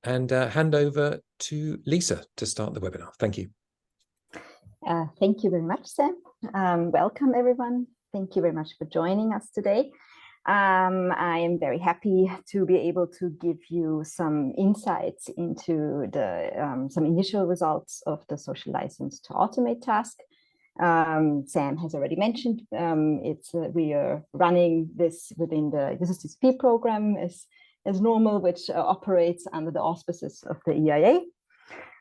and hand over to Lisa to start the webinar. Thank you. Thank you very much, Sam. Welcome, everyone. Thank you very much for joining us today. I am very happy to be able to give you some insights into the some initial results of the social license to automate task. Sam has already mentioned we are running this within the USSTP program as normal, which operates under the auspices of the EIA.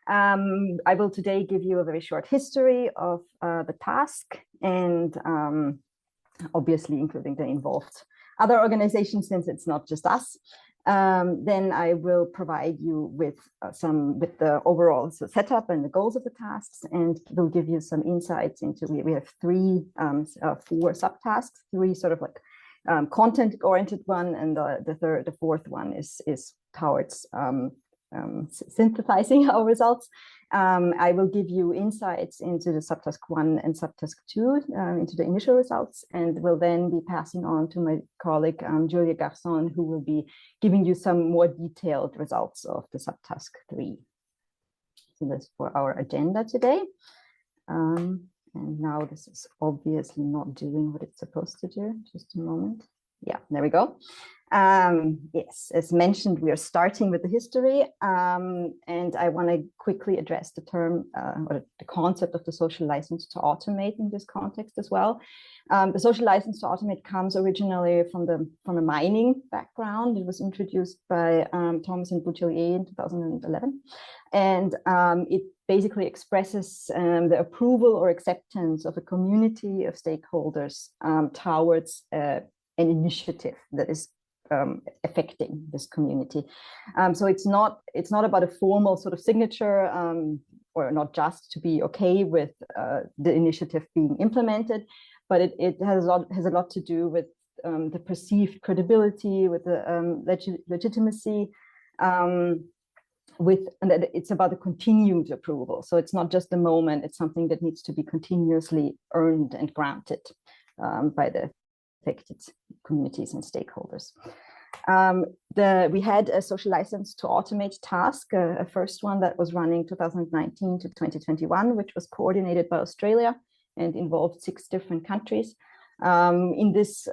I will today give you a very short history of the task and obviously including the involved other organizations, since it's not just us. Then I will provide you with the overall setup and the goals of the tasks, and will give you some insights into. We have four subtasks, three sort of like content-oriented one, and the fourth one is towards synthesizing our results. I will give you insights into the subtask 1 and subtask 2, into the initial results, and will then be passing on to my colleague Julia Garçon, who will be giving you some more detailed results of the subtask 3. So that's for our agenda today. And now this is obviously not doing what it's supposed to do. Just a moment. Yeah, there we go. Yes, as mentioned, we are starting with the history, and I want to quickly address the term or the concept of the social license to automate in this context as well. The social license to automate comes originally from a mining background. It was introduced by Thomas and Boutilier in 2011, and it basically expresses the approval or acceptance of a community of stakeholders towards an initiative that is affecting this community. So it's not about a formal sort of signature, or not just to be okay with the initiative being implemented, but it has a lot to do with the perceived credibility, with the legitimacy, and that it's about the continued approval. So it's not just a moment; it's something that needs to be continuously earned and granted by the affected communities and stakeholders. We had a social license to automate task, a first one that was running 2019 to 2021, which was coordinated by Australia and involved 6 different countries. In this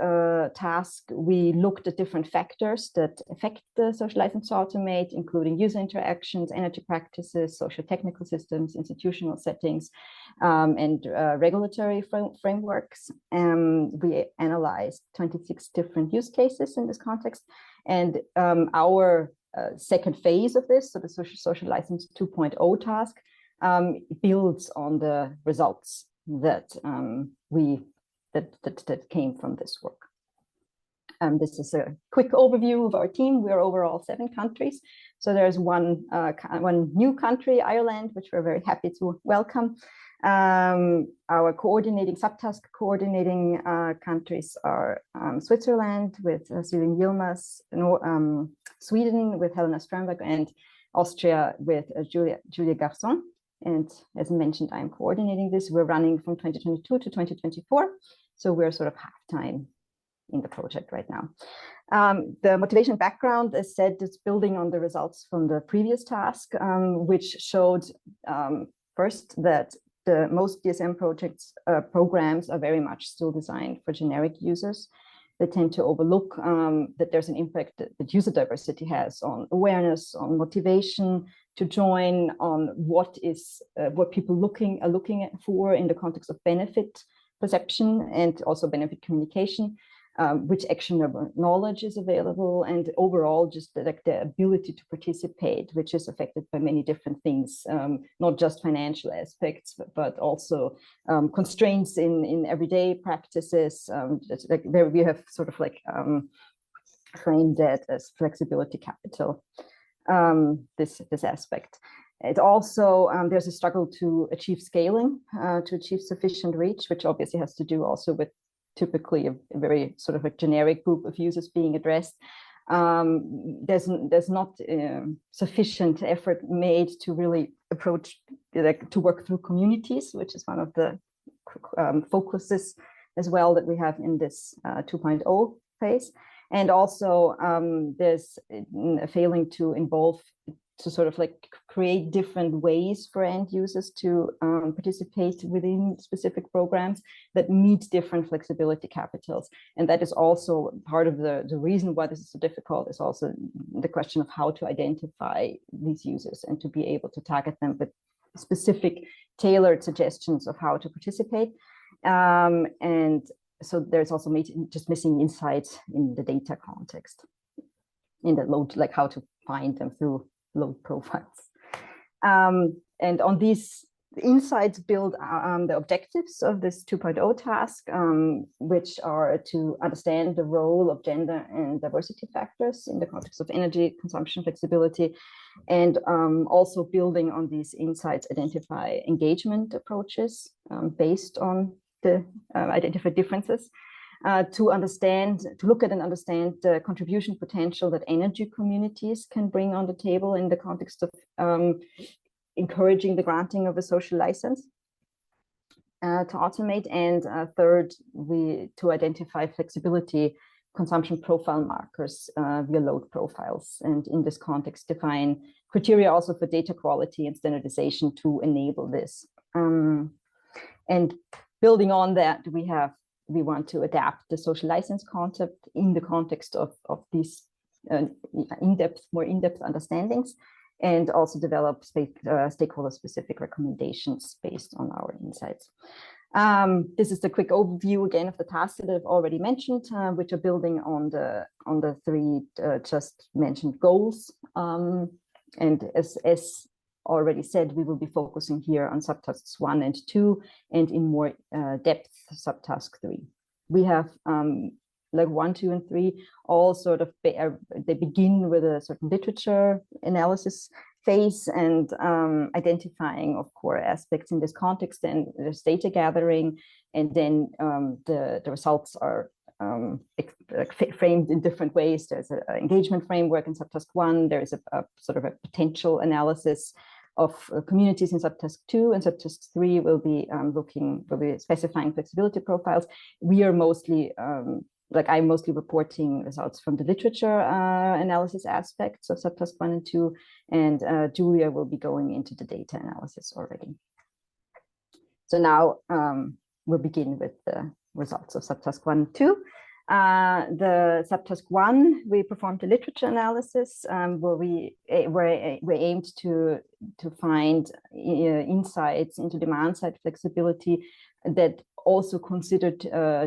task, we looked at different factors that affect the social license to automate, including user interactions, energy practices, social technical systems, institutional settings, and regulatory frameworks. We analyzed 26 different use cases in this context. And our second phase of this, so the social license 2.0 task, builds on the results that that came from this work. This is a quick overview of our team. We are overall 7 countries. So there's one new country, Ireland, which we're very happy to welcome. Our subtask coordinating countries are Switzerland with Céline Yilmaz, Sweden with Helena Strömberg, and Austria with Julia Garçon. And as mentioned, I'm coordinating this. We're running from 2022 to 2024. So we're sort of half-time in the project right now. The motivation background, as said, is building on the results from the previous task, which showed first that the most DSM programs are very much still designed for generic users. They tend to overlook that there's an impact that user diversity has on awareness, on motivation to join, on what people are looking for in the context of benefit perception and also benefit communication, which actionable knowledge is available, and overall just like the ability to participate, which is affected by many different things, not just financial aspects, but also constraints in everyday practices. Like there we have sort of like framed that as flexibility capital, this aspect. It also, there's a struggle to achieve scaling, to achieve sufficient reach, which obviously has to do also with typically a very sort of a generic group of users being addressed. There's not sufficient effort made to really approach, to work through communities, which is one of the focuses as well that we have in this 2.0 phase. And also there's a failing to involve sort of like create different ways for end users to participate within specific programs that meet different flexibility capitals. And that is also part of the reason why this is so difficult, is also the question of how to identify these users and to be able to target them with specific tailored suggestions of how to participate. And so there's also just missing insights in the data context, in the load, like how to find them through load profiles. And on these insights build the objectives of this 2.0 task, which are to understand the role of gender and diversity factors in the context of energy consumption flexibility, and also building on these insights, identify engagement approaches based on the identified differences, to look at and understand the contribution potential that energy communities can bring on the table in the context of encouraging the granting of a social license to automate. And third, to identify flexibility consumption profile markers via load profiles. And in this context, define criteria also for data quality and standardization to enable this. And building on that, we want to adapt the social license concept in the context of these more in-depth understandings, and also develop stakeholder-specific recommendations based on our insights. This is the quick overview again of the tasks that I've already mentioned, which are building on the three just mentioned goals. And as already said, we will be focusing here on subtasks 1 and 2, and in more depth subtask 3. We have like 1, 2, and 3 all sort of they begin with a certain literature analysis phase and identifying of core aspects in this context, and there's data gathering, and then the results are framed in different ways. There's an engagement framework in subtask 1. There is a sort of a potential analysis of communities in subtask 2, and subtask 3 will be specifying flexibility profiles. We are mostly I'm mostly reporting results from the literature analysis aspects of subtask 1 and 2, and Julia will be going into the data analysis already. So now we'll begin with the results of subtask 1 and 2. The subtask 1, we performed a literature analysis where we aimed to find insights into demand-side flexibility that also considered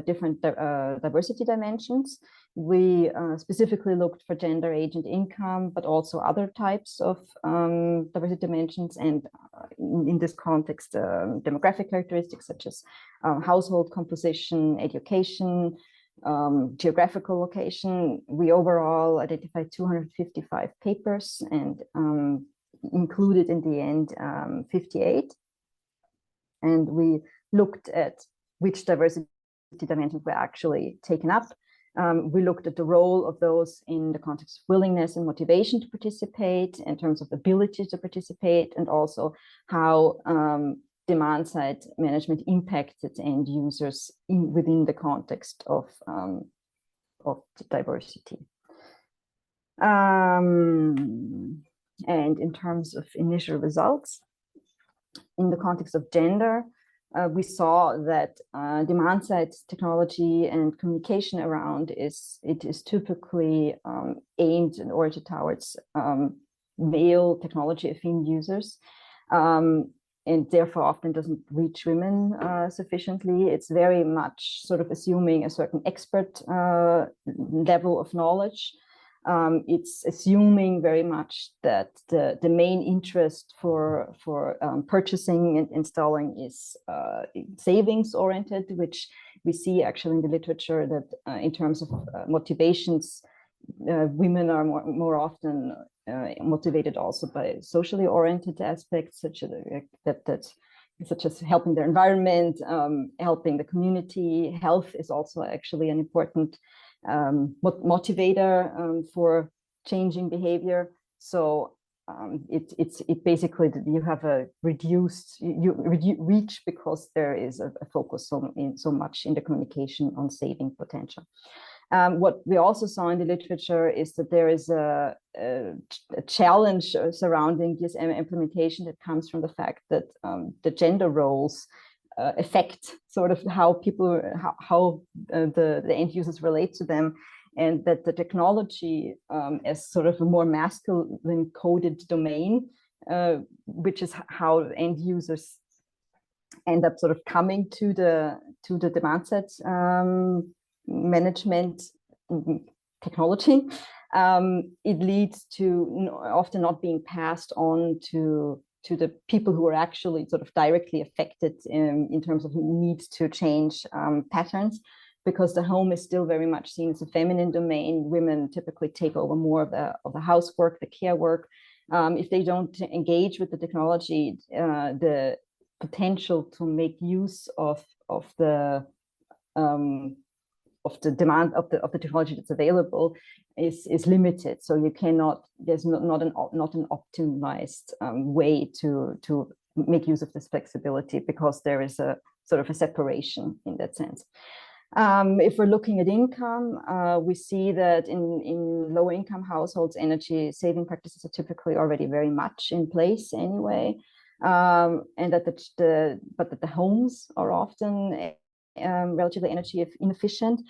different diversity dimensions. We specifically looked for gender, age, and income, but also other types of diversity dimensions, and in this context, demographic characteristics such as household composition, education, geographical location. We overall identified 255 papers and included in the end 58. And we looked at which diversity dimensions were actually taken up. We looked at the role of those in the context of willingness and motivation to participate, in terms of ability to participate, and also how demand-side management impacted end users within the context of diversity. And in terms of initial results, in the context of gender, we saw that demand-side technology and communication around is typically aimed and oriented towards male technology-affine users, and therefore often doesn't reach women sufficiently. It's very much sort of assuming a certain expert level of knowledge. It's assuming very much that the main interest for purchasing and installing is savings oriented, which we see actually in the literature that in terms of motivations, women are more often motivated also by socially oriented aspects, such as helping their environment, helping the community. Health is also actually an important motivator for changing behavior. So it basically, you have a reduced reach because there is a focus so much in the communication on saving potential. What we also saw in the literature is that there is a challenge surrounding DSM implementation that comes from the fact that the gender roles affect sort of how people, the end users relate to them, and that the technology as sort of a more masculine coded domain, which is how end users end up sort of coming to the demand set management technology. It leads to often not being passed on to the people who are actually sort of directly affected in terms of need to change patterns, because the home is still very much seen as a feminine domain. Women typically take over more of the housework, the care work. If they don't engage with the technology, the potential to make use of the demand of the technology that's available is limited. So you cannot, there's not an optimized way to make use of this flexibility, because there is a sort of a separation in that sense. If we're looking at income, we see that in low income households, energy saving practices are typically already very much in place anyway, and that the homes are often relatively energy inefficient,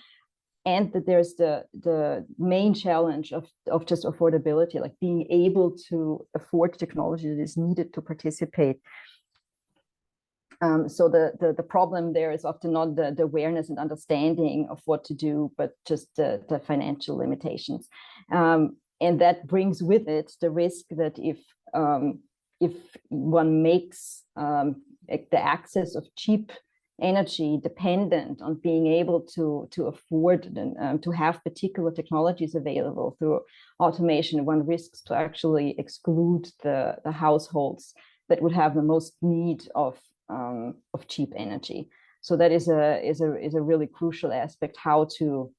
and that there's the main challenge of just affordability, like being able to afford technology that is needed to participate. So the problem there is often not the awareness and understanding of what to do, but just the financial limitations. And that brings with it the risk that if one makes the access of cheap energy dependent on being able to afford and to have particular technologies available through automation, one risks to actually exclude the households that would have the most need of cheap energy. So that is a really crucial aspect, how to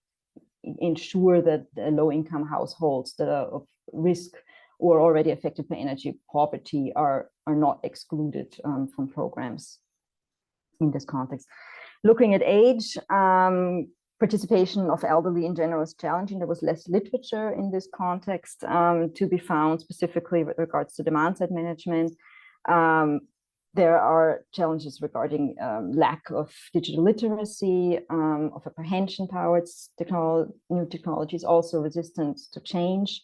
ensure that the low-income households that are of risk or already affected by energy poverty are not excluded from programs in this context. Looking at age, participation of elderly in general is challenging. There was less literature in this context to be found, specifically with regards to demand-side management. There are challenges regarding lack of digital literacy, of apprehension towards new technologies, also resistance to change.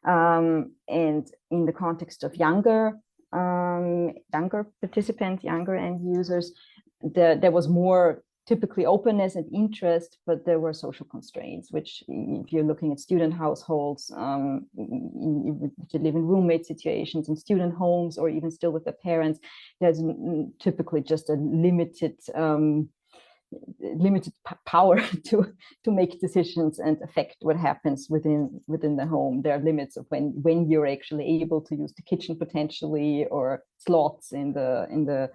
And in the context of younger participants, younger end users, there was more typically openness and interest, but there were social constraints, which if you're looking at student households, if you live in roommate situations, in student homes, or even still with their parents, there's typically just a limited power to make decisions and affect what happens within the home. There are limits of when you're actually able to use the kitchen potentially, or slots in the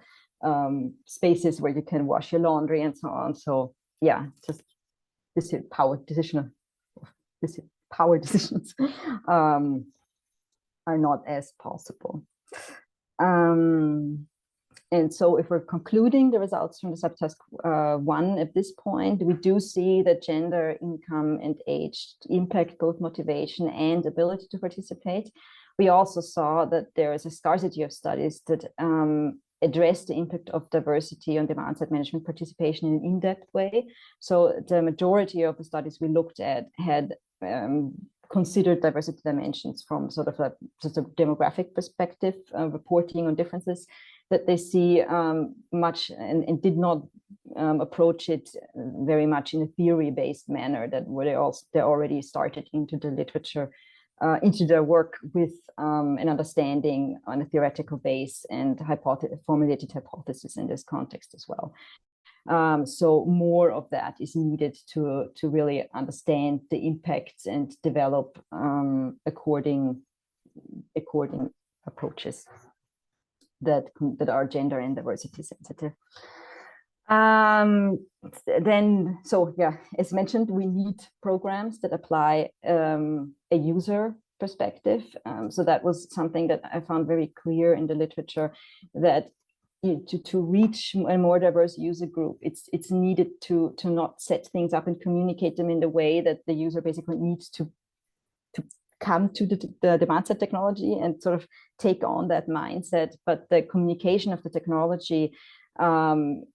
spaces where you can wash your laundry and so on. So yeah, just this power decisions are not as possible. And so if we're concluding the results from the subtask 1 at this point, we do see that gender, income, and age impact both motivation and ability to participate. We also saw that there is a scarcity of studies that address the impact of diversity on demand-side management participation in an in-depth way. So the majority of the studies we looked at had considered diversity dimensions from sort of just a demographic perspective, reporting on differences that they see much, and did not approach it very much in a theory-based manner, that where they already started into the literature, into their work with an understanding on a theoretical base and formulated hypothesis in this context as well. So more of that is needed to really understand the impacts and develop according approaches that are gender and diversity sensitive. Then, so yeah, as mentioned, we need programs that apply a user perspective. So that was something that I found very clear in the literature, that to reach a more diverse user group, it's needed to not set things up and communicate them in the way that the user basically needs to come to the demand side technology and sort of take on that mindset. But the communication of the technology and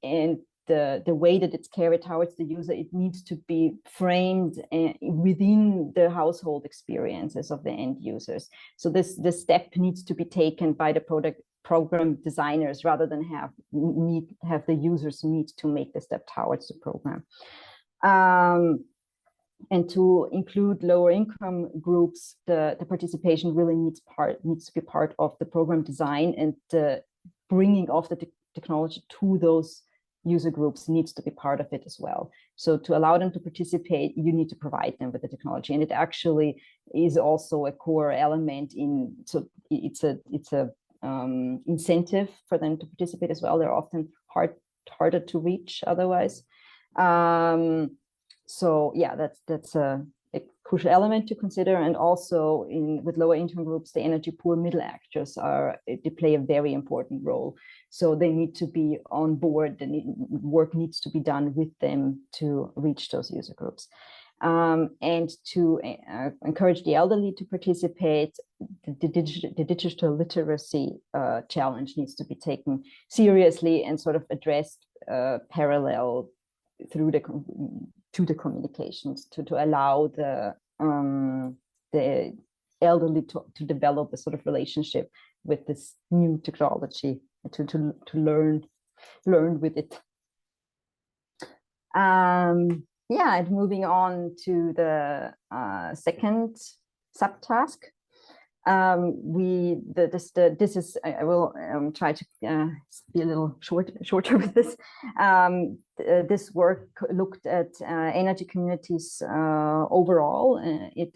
the way that it's carried towards the user, it needs to be framed within the household experiences of the end users. So this step needs to be taken by the program designers rather than have the users need to make the step towards the program. And to include lower income groups, the participation really needs to be part of the program design, and the bringing of the technology to those user groups needs to be part of it as well. So to allow them to participate, you need to provide them with the technology, and it actually is also a core element in. So it's a incentive for them to participate as well. They're often harder to reach otherwise. So yeah, that's a crucial element to consider. And also with lower income groups, the energy poor middle actors they play a very important role. So they need to be on board, and work needs to be done with them to reach those user groups. And to encourage the elderly to participate, the digital literacy challenge needs to be taken seriously and sort of addressed parallel through the communications to allow the elderly to develop a sort of relationship with this new technology, to learn with it. Yeah, and moving on to the second subtask. I will try to be a little shorter with this. This work looked at energy communities overall. It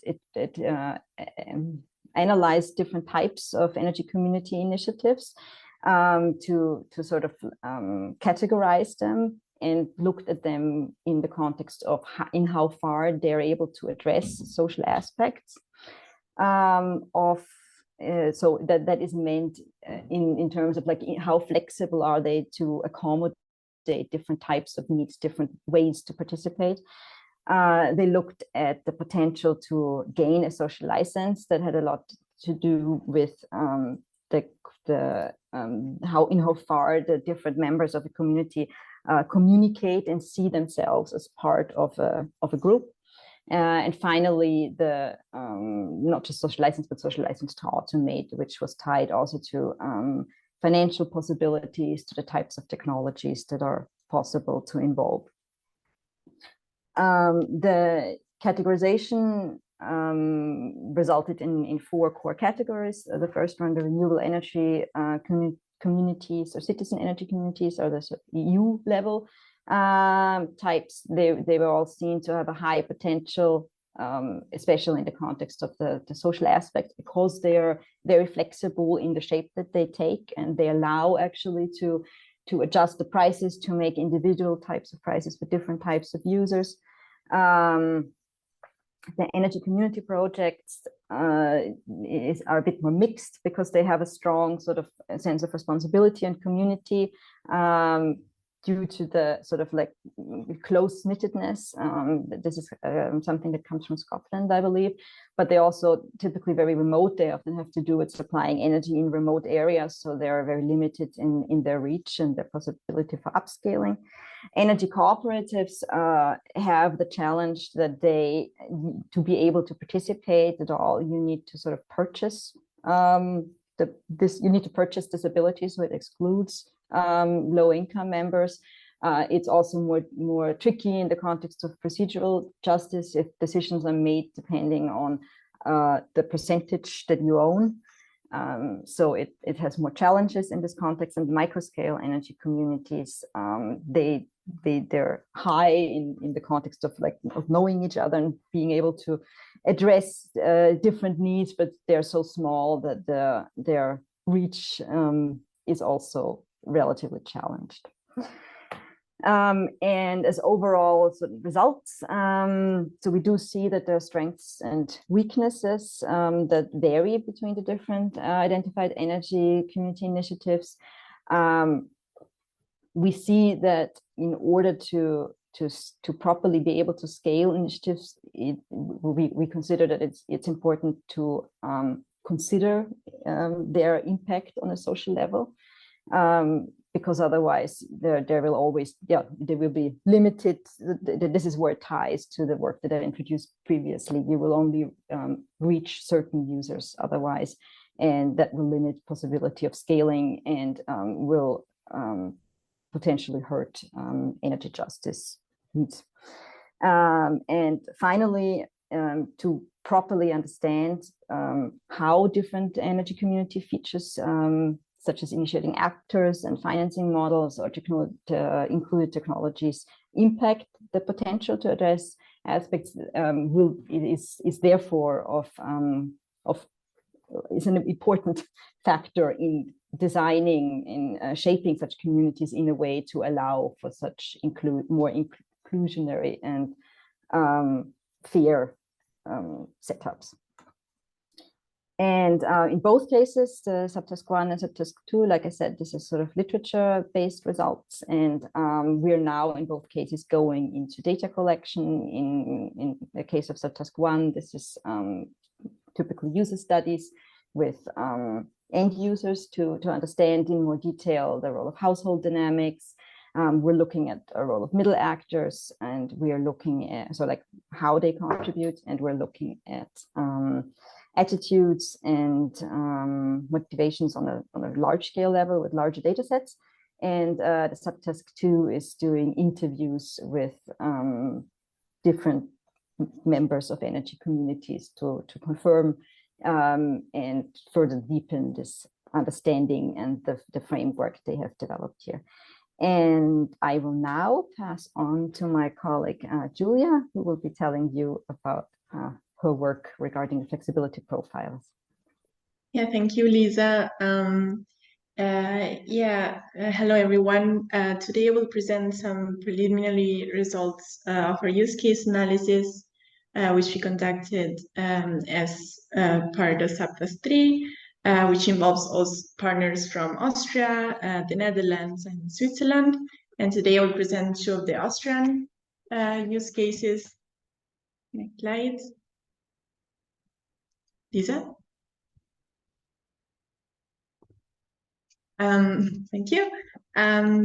analyzed different types of energy community initiatives to sort of categorize them, and looked at them in the context of how far they're able to address social aspects so that is meant in terms of like how flexible are they to accommodate different types of needs, different ways to participate. They looked at the potential to gain a social license that had a lot to do with how far the different members of the community communicate and see themselves as part of a group. And finally, the not just social license, but social license to automate, which was tied also to financial possibilities, to the types of technologies that are possible to involve. The categorization resulted in 4 core categories. The first one, the renewable energy communities or citizen energy communities, or the EU level types. They were all seen to have a high potential, especially in the context of the social aspect, because they are very flexible in the shape that they take, and they allow actually to adjust the prices, to make individual types of prices for different types of users. The energy community projects are a bit more mixed, because they have a strong sort of sense of responsibility and community due to the sort of like close knittedness. This is something that comes from Scotland, I believe, but they're also typically very remote. They often have to do with supplying energy in remote areas, so they are very limited in their reach and their possibility for upscaling. Energy cooperatives have the challenge that to be able to participate at all, you need to sort of purchase you need to purchase this ability, so it excludes low-income members. It's also more tricky in the context of procedural justice if decisions are made depending on the percentage that you own. So it has more challenges in this context. And microscale energy communities, they're high in the context of knowing each other and being able to address different needs, but they're so small that their reach is also relatively challenged. And as overall sort of results, so we do see that there are strengths and weaknesses that vary between the different identified energy community initiatives. we see that in order to properly be able to scale initiatives, we consider that it's important to consider their impact on a social level, because otherwise there will always, there will be limited. This is where it ties to the work that I introduced previously. You will only reach certain users otherwise, and that will limit possibility of scaling and will potentially hurt energy justice needs. And finally, to properly understand how different energy community features, such as initiating actors and financing models or included technologies, impact the potential to address aspects, is therefore is an important factor in designing and shaping such communities in a way to allow for such more inclusionary and fair setups. And in both cases, the Subtask 1 and Subtask 2, like I said, this is sort of literature-based results. And we're now in both cases going into data collection. In the case of Subtask 1, this is typically user studies with end users to understand in more detail the role of household dynamics. We're looking at a role of middle actors, and we are looking at how they contribute, and we're looking at attitudes and motivations on a large scale level with larger data sets. And the Subtask 2 is doing interviews with different members of energy communities to confirm and further deepen this understanding and the framework they have developed here. And I will now pass on to my colleague, Julia, who will be telling you about her work regarding the flexibility profiles. Yeah, thank you, Lisa. Hello, everyone. Today I will present some preliminary results of our use case analysis, which we conducted as part of Subtask 3, which involves also partners from Austria, the Netherlands, and Switzerland. And today I will present two of the Austrian use cases. Next slide. Lisa? Thank you.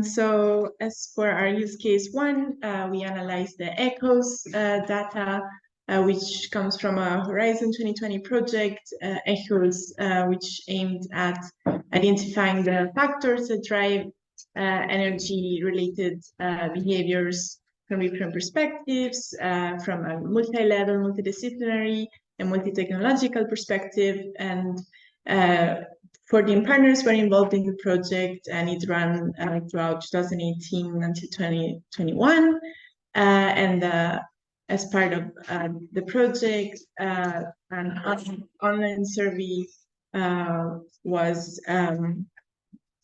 So as for our use case 1, we analyzed the ECHOS data, which comes from a Horizon 2020 project, ECHOS, which aimed at identifying the factors that drive energy-related behaviors from different perspectives, from a multi-level, multidisciplinary, and multi-technological perspective. And 14 partners were involved in the project, and it ran throughout 2018 until 2021. And as part of the project, an online survey was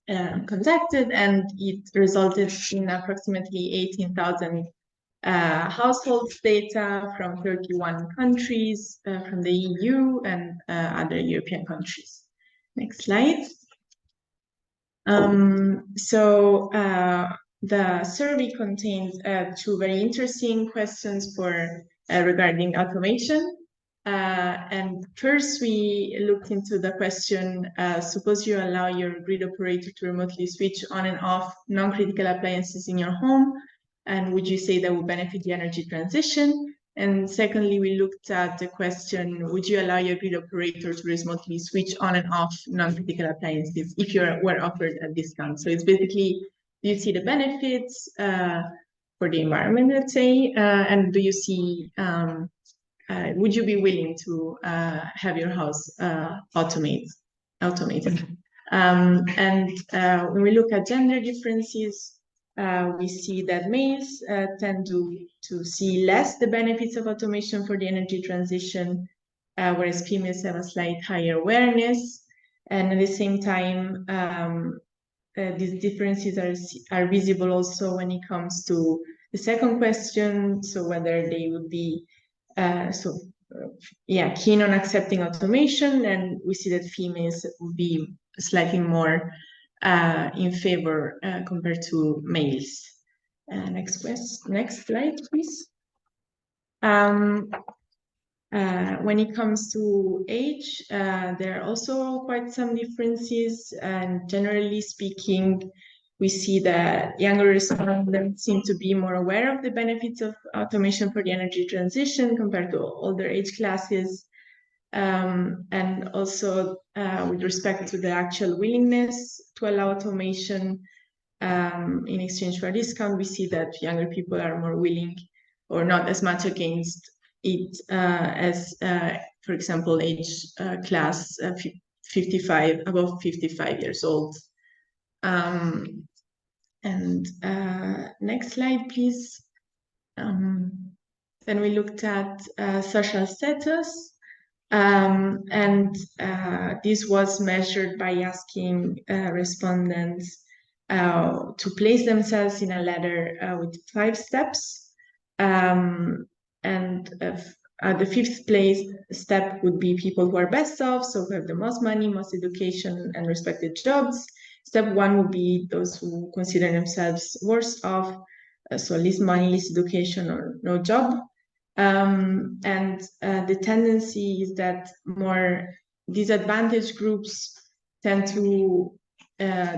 conducted, and it resulted in approximately 18,000 households data from 31 countries, from the EU and other European countries. Next slide. The survey contains two very interesting questions regarding automation. And first, we looked into the question, suppose you allow your grid operator to remotely switch on and off non-critical appliances in your home, and would you say that would benefit the energy transition? And secondly, we looked at the question, would you allow your grid operator to remotely switch on and off non-critical appliances if you were offered a discount? So it's basically, do you see the benefits for the environment, let's say, and do you see, would you be willing to have your house automated? When we look at gender differences, we see that males tend to see less the benefits of automation for the energy transition, whereas females have a slight higher awareness. And at the same time, these differences are visible also when it comes to the second question, so whether they would be keen on accepting automation. And we see that females would be slightly more in favor compared to males. Next slide, please. When it comes to age, there are also quite some differences, and generally speaking, we see that younger respondents seem to be more aware of the benefits of automation for the energy transition compared to older age classes. And also with respect to the actual willingness to allow automation in exchange for a discount, we see that younger people are more willing or not as much against it as, for example, age class 55, above 55 years old. And next slide, please. Then we looked at social status, and this was measured by asking respondents to place themselves in a ladder with 5 steps. And the 5th place step would be people who are best off, so who have the most money, most education, and respected jobs. Step 1 would be those who consider themselves worst off, so least money, least education, or no job. And the tendency is that more disadvantaged groups tend to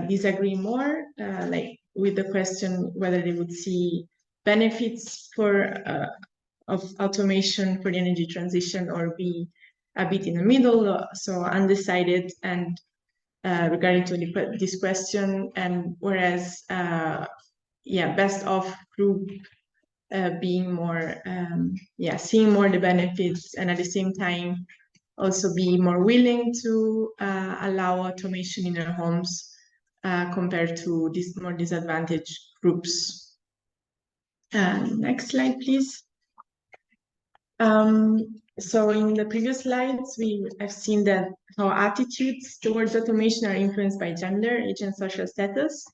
disagree more, like with the question whether they would see benefits of automation for the energy transition, or be a bit in the middle, so undecided and regarding to this question. And whereas best off group being more seeing more the benefits, and at the same time also be more willing to allow automation in their homes compared to these more disadvantaged groups. Next slide, please. So in the previous slides, we have seen that how attitudes towards automation are influenced by gender, age, and social status.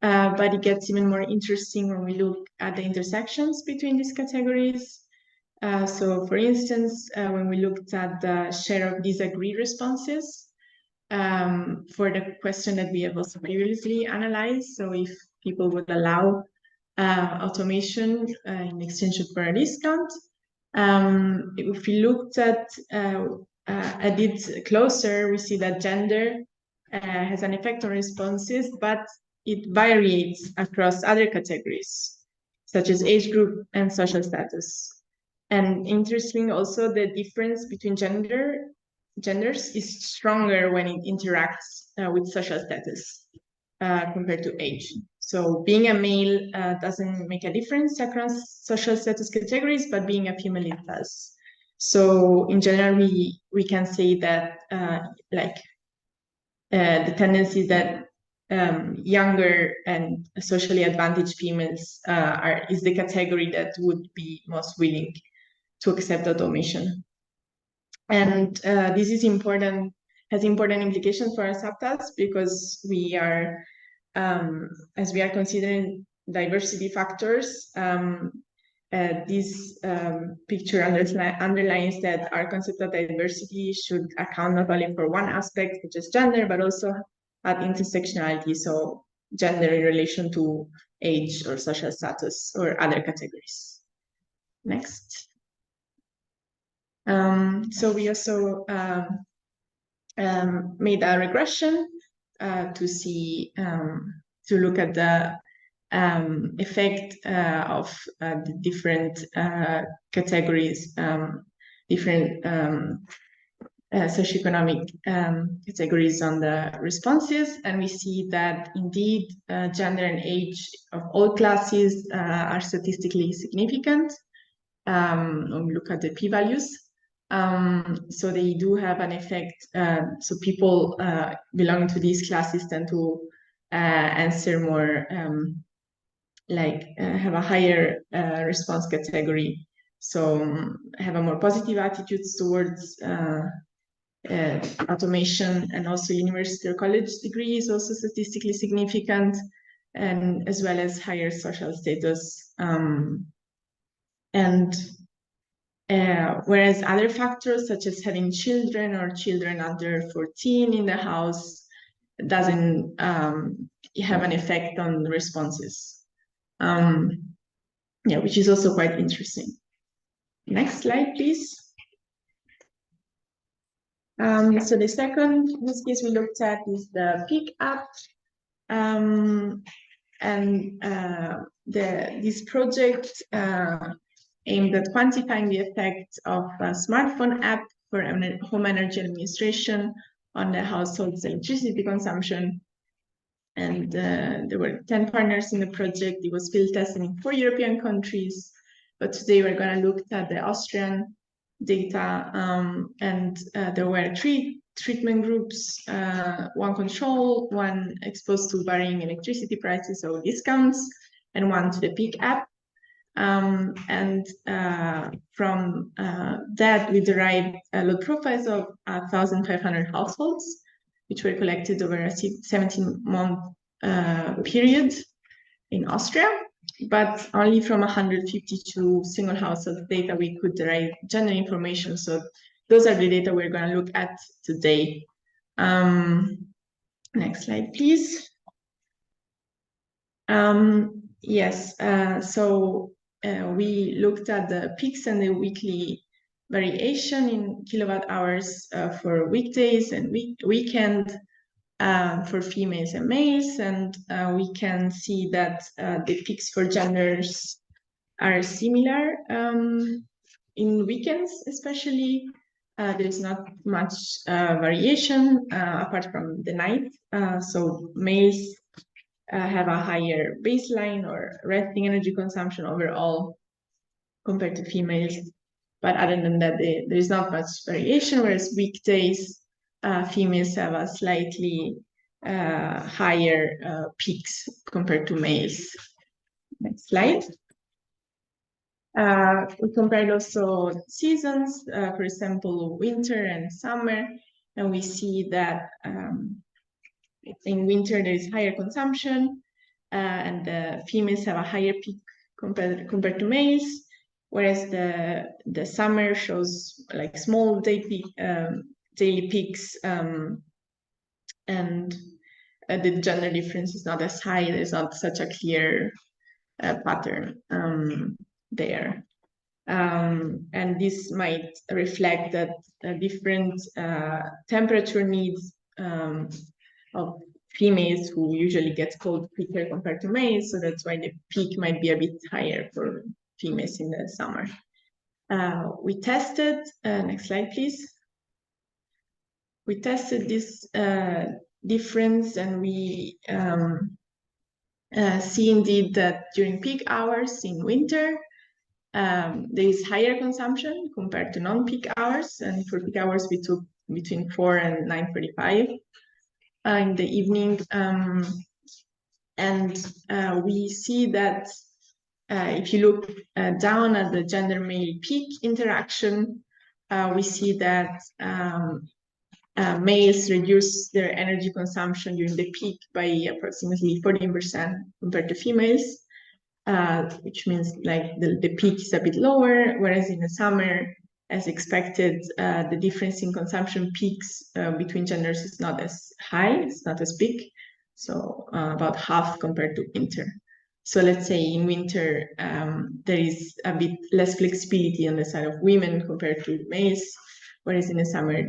But it gets even more interesting when we look at the intersections between these categories. So for instance, when we looked at the share of disagree responses for the question that we have also previously analyzed, so if people would allow automation in exchange for a discount, if we looked at it closer, we see that gender has an effect on responses, but it varies across other categories, such as age group and social status. And interesting also, the difference between genders is stronger when it interacts with social status compared to age. So being a male doesn't make a difference across social status categories, but being a female, it does. So in general, we can say that the tendency is that younger and socially advantaged females is the category that would be most willing to accept automation. And this is important, has important implications for our subtasks, because we are, as we are considering diversity factors, this picture underlines that our concept of diversity should account not only for one aspect, which is gender, but also at intersectionality, so gender in relation to age or social status or other categories. Next. So we also made a regression to see, to look at the effect of the different categories, different socioeconomic categories on the responses, and we see that indeed gender and age of all classes are statistically significant when we look at the p-values. So they do have an effect. So people belonging to these classes tend to answer more, have a higher response category. So have a more positive attitudes towards automation, and also university or college degree is also statistically significant, and as well as higher social status. Whereas other factors, such as having children or children under 14 in the house, doesn't have an effect on the responses. Yeah, which is also quite interesting. Next slide, please. So the second use case we looked at is the Peak app. This project aimed at quantifying the effect of a smartphone app for home energy administration on the household's electricity consumption. And there were 10 partners in the project. It was field tested in 4 European countries, but today we're going to look at the Austrian data, and there were 3 treatment groups, 1 control, 1 exposed to varying electricity prices or discounts, and 1 to the Peak app. From that, we derived load profiles of 1,500 households, which were collected over a 17-month period in Austria, but only from 152 single household data we could derive gender information. So those are the data we're going to look at today. Next slide, please. Yes, so we looked at the peaks and the weekly variation in kilowatt hours for weekdays and weekend for females and males, and we can see that the peaks for genders are similar in weekends, especially. There's not much variation apart from the night. So males have a higher baseline or resting energy consumption overall compared to females. But other than that, there is not much variation, whereas weekdays, females have a slightly higher peaks compared to males. Next slide. We compared also seasons, for example, winter and summer, and we see that in winter there is higher consumption, and the females have a higher peak compared to males, whereas the summer shows like small daily peaks, and the gender difference is not as high. There's not such a clear pattern there. And this might reflect that different temperature needs of females who usually get cold quicker compared to males, so that's why the peak might be a bit higher for females in the summer. We tested, next slide please. We tested this difference, and we see indeed that during peak hours in winter, there is higher consumption compared to non-peak hours, and for peak hours we took between 4 and 9:45 in the evening, and we see that if you look down at the gender male peak interaction, we see that males reduce their energy consumption during the peak by approximately 14% compared to females. Which means like the peak is a bit lower, whereas in the summer, as expected, the difference in consumption peaks between genders is not as high, it's not as big, so about half compared to winter. So let's say in winter, there is a bit less flexibility on the side of women compared to males, whereas in the summer,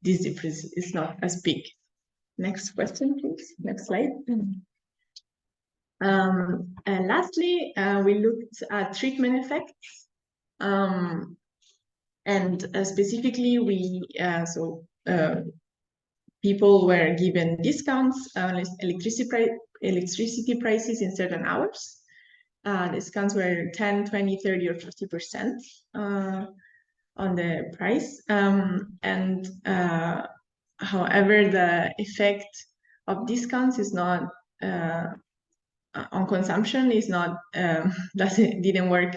this difference is not as big. Next question, please. Next slide. And lastly, we looked at treatment effects, and specifically people were given discounts on electricity prices in certain hours. Discounts were 10, 20, 30, or 50% on the price. However, the effect of discounts is not on consumption is not didn't work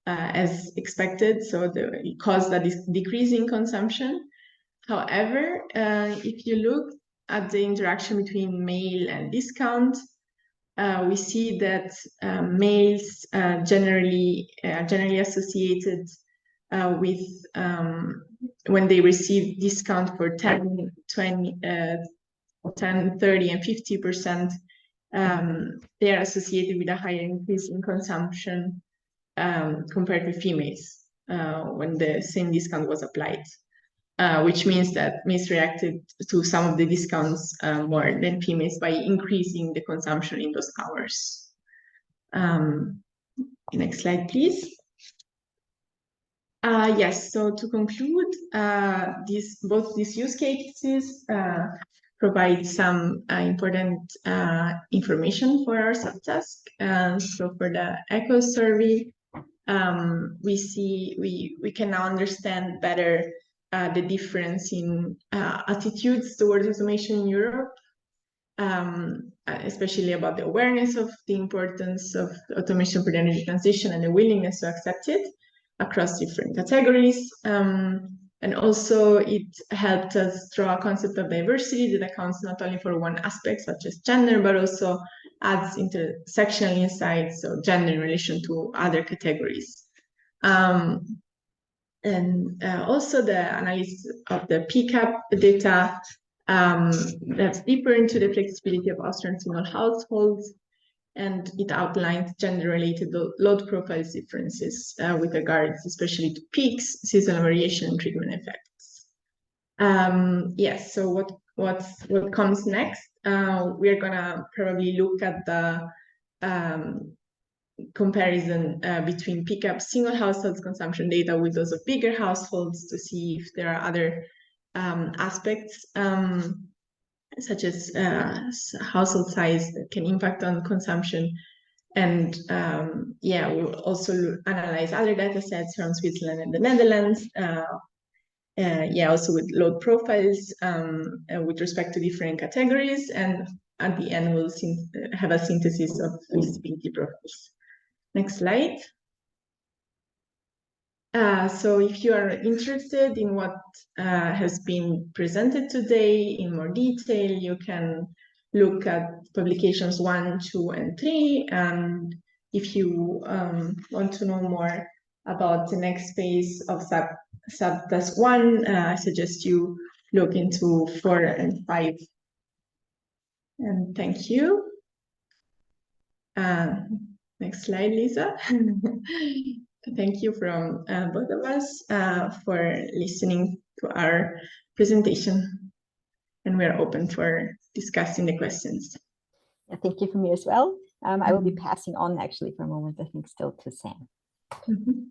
as expected, so it caused a decrease in consumption. However, if you look at the interaction between male and discount, we see that males generally associated with when they receive discount for 10, 20, 10, 30, and 50%, they are associated with a higher increase in consumption compared to females when the same discount was applied. Which means that males reacted to some of the discounts more than females by increasing the consumption in those hours. Next slide, please. Yes, so to conclude, both these use cases provide some important information for our subtask. So for the ECHO survey, we can now understand better the difference in attitudes towards automation in Europe, especially about the awareness of the importance of automation for the energy transition and the willingness to accept it across different categories. And also it helped us draw a concept of diversity that accounts not only for one aspect such as gender, but also adds intersectional insights, so gender in relation to other categories. And also the analysis of the PCAP data that's deeper into the flexibility of Austrian single households, and it outlines gender-related load profiles differences with regards especially to peaks, seasonal variation, and treatment effects. Yes, so what comes next? We're gonna probably look at the comparison between PCAP single households consumption data with those of bigger households to see if there are other aspects such as household size that can impact on consumption. And yeah, we will also analyze other data sets from Switzerland and the Netherlands. Yeah, also with load profiles with respect to different categories. And at the end, we'll have a synthesis of feasibility profiles. Next slide. So if you are interested in what has been presented today in more detail, you can look at publications 1, 2, and 3. And if you want to know more about the next phase of subtask 1, I suggest you look into 4 and 5. And thank you. Next slide, Lisa. Thank you from both of us for listening to our presentation. And we're open for discussing the questions. Yeah, thank you from me as well. I will be passing on actually for a moment, I think, still to Sam. Mm-hmm.